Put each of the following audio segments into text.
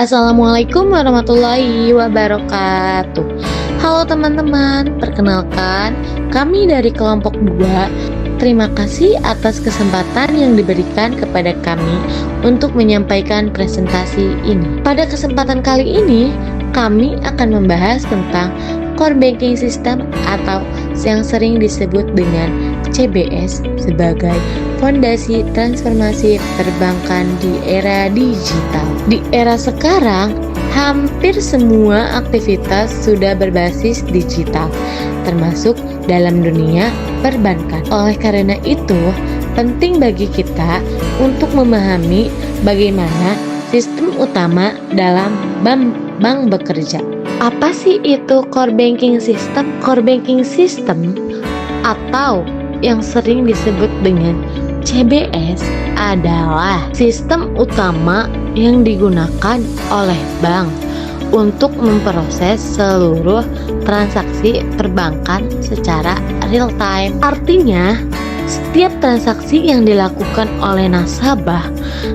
Assalamualaikum warahmatullahi wabarakatuh. Halo teman-teman, perkenalkan kami dari kelompok 2. Terima kasih atas kesempatan yang diberikan kepada kami untuk menyampaikan presentasi ini. Pada kesempatan kali ini, kami akan membahas tentang Core Banking System atau yang sering disebut dengan CBS sebagai fondasi transformasi perbankan di era digital. Di era sekarang, hampir semua aktivitas sudah berbasis digital, termasuk dalam dunia perbankan. Oleh karena itu, penting bagi kita untuk memahami bagaimana sistem utama dalam bank bekerja. Apa sih itu core banking system? Core banking system atau yang sering disebut dengan CBS adalah sistem utama yang digunakan oleh bank untuk memproses seluruh transaksi perbankan secara real time. Artinya, setiap transaksi yang dilakukan oleh nasabah,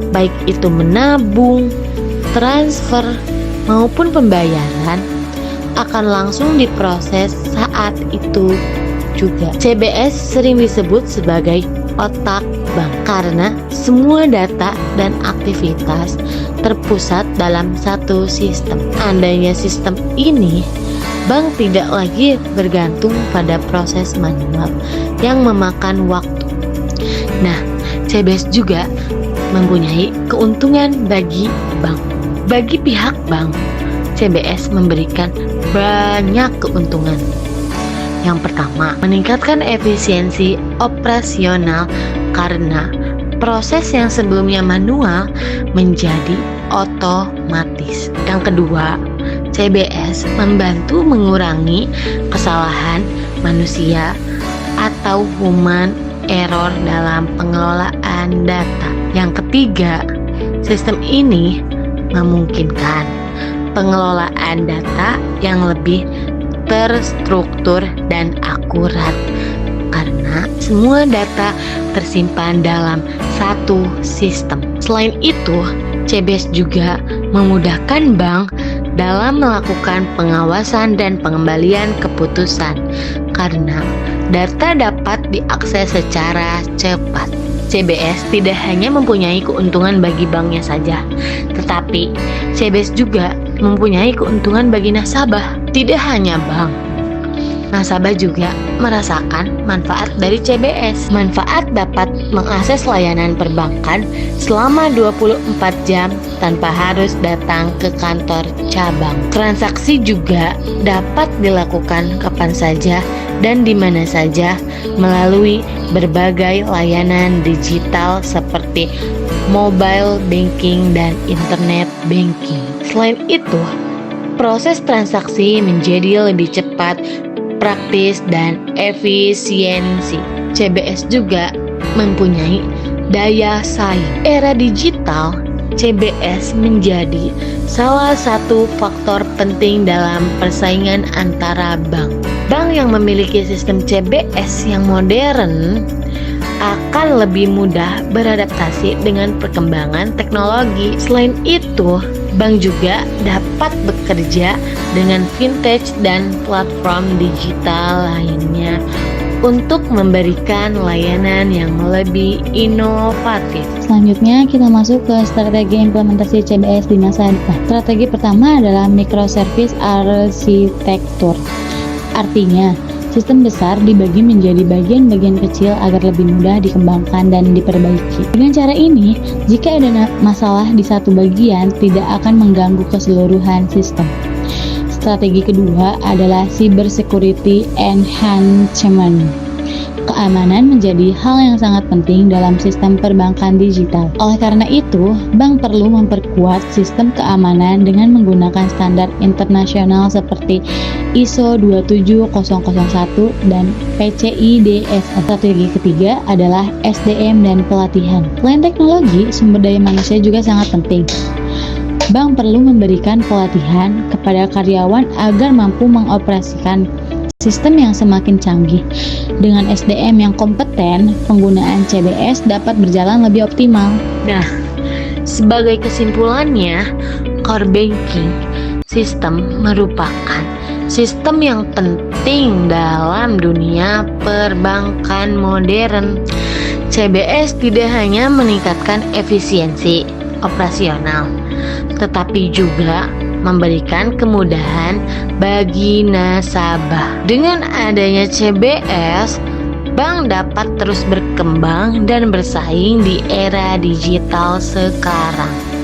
baik itu menabung, transfer, maupun pembayaran, akan langsung diproses saat itu juga. CBS sering disebut sebagai otak bank karena semua data dan aktivitas terpusat dalam satu sistem. Andainya sistem ini, bank tidak lagi bergantung pada proses manual yang memakan waktu. Nah, CBS juga mempunyai keuntungan bagi bank. Bagi pihak bank, CBS memberikan banyak keuntungan. Yang pertama, meningkatkan efisiensi operasional karena proses yang sebelumnya manual menjadi otomatis. Yang kedua, CBS membantu mengurangi kesalahan manusia atau human error dalam pengelolaan data. Yang ketiga, sistem ini memungkinkan pengelolaan data yang lebih terstruktur dan akurat karena semua data tersimpan dalam satu sistem. Selain itu, CBS juga memudahkan bank dalam melakukan pengawasan dan pengembalian keputusan karena data dapat diakses secara cepat. CBS tidak hanya mempunyai keuntungan bagi banknya saja, tetapi CBS juga mempunyai keuntungan bagi nasabah. Tidak hanya bank, nasabah juga merasakan manfaat dari CBS. Manfaat dapat mengakses layanan perbankan selama 24 jam tanpa harus datang ke kantor cabang. Transaksi juga dapat dilakukan kapan saja dan di mana saja melalui berbagai layanan digital seperti mobile banking dan internet banking. Selain itu, proses transaksi menjadi lebih cepat, praktis, dan efisiensi. CBS juga mempunyai daya saing. Era digital, CBS menjadi salah satu faktor penting dalam persaingan antara bank. Bank yang memiliki sistem CBS yang modern akan lebih mudah beradaptasi dengan perkembangan teknologi. Selain itu, bank juga dapat bekerja dengan vintage dan platform digital lainnya untuk memberikan layanan yang lebih inovatif. Selanjutnya kita masuk ke strategi implementasi CBS di masa depan. Strategi pertama adalah microservice architecture. Artinya, sistem besar dibagi menjadi bagian-bagian kecil agar lebih mudah dikembangkan dan diperbaiki. Dengan cara ini, jika ada masalah di satu bagian, tidak akan mengganggu keseluruhan sistem. Strategi kedua adalah cybersecurity enhancement. Keamanan menjadi hal yang sangat penting dalam sistem perbankan digital. Oleh karena itu, bank perlu memperkuat sistem keamanan dengan menggunakan standar internasional seperti ISO 27001 dan PCI DSS. Strategi ketiga adalah SDM dan pelatihan. Selain teknologi, sumber daya manusia juga sangat penting. Bank perlu memberikan pelatihan kepada karyawan agar mampu mengoperasikan sistem yang semakin canggih. Dengan SDM yang kompeten, penggunaan CBS dapat berjalan lebih optimal. Nah, sebagai kesimpulannya, core banking system merupakan sistem yang penting dalam dunia perbankan modern. CBS tidak hanya meningkatkan efisiensi operasional, tetapi juga memberikan kemudahan bagi nasabah. Dengan adanya CBS, bank dapat terus berkembang dan bersaing di era digital sekarang.